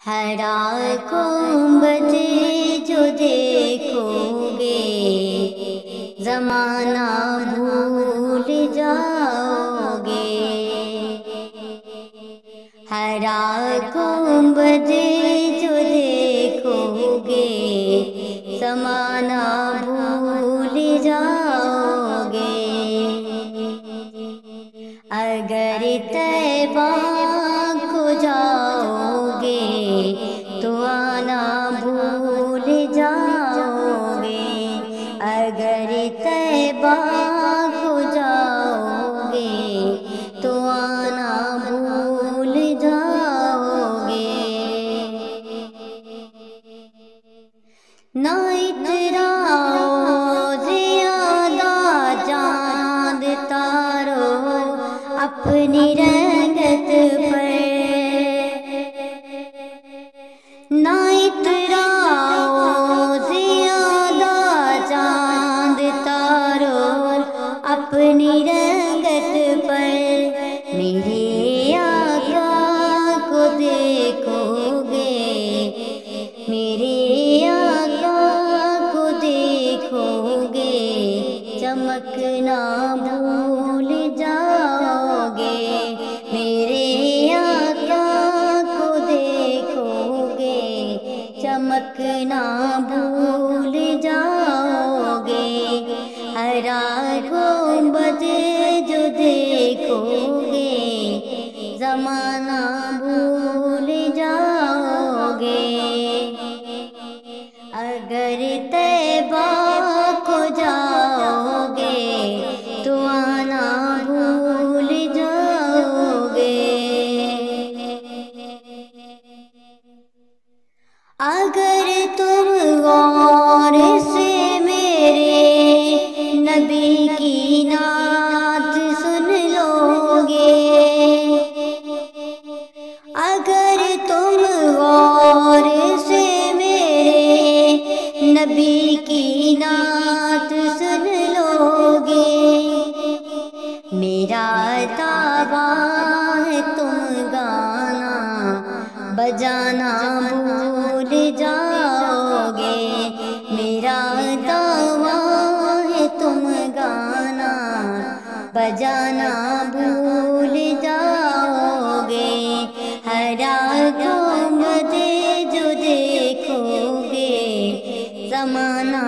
ہرا گنبد جو دیکھو گے زمانہ بھول جاؤ گے۔ ہرا گنبد جو دیکھو گے زمانہ بھول جاؤ گے۔ اگر طیبہ کو جاؤ گے تو آنا بھول جاؤ گے۔ اگر طیبہ کو جاؤ گے تو آنا بھول جاؤ گے۔ نہ اتراؤ زیادہ چاند تارو اپنی رنگت پر، نہ اتراؤ زیادہ چاند تارو اپنی رنگت پر۔ میرے آقا کو دیکھو گے، میرے آقا کو دیکھو گے چمکنا بھول جاؤ گے۔ میرے آقا کو دیکھو گے چمکنا بھول جاؤ گے۔ ہرا گنبد جو دیکھو گے زمانہ بھول جاؤ گے۔ اگر طیبہ کو جاؤ گے تو آنا بھول جاؤ گے۔ اگر تم غور سے میرے نبی کی نعت سن لو گے، اگر تم غور سے میرے نبی کی نعت سن لو گے، میرا دعویٰ ہے تم گانا بجانا بھول جاؤ گے۔ میرا دعویٰ ہے تم گانا بجانا بھول جاؤ گے۔ ہرا گنبد جو دیکھو گے زمانہ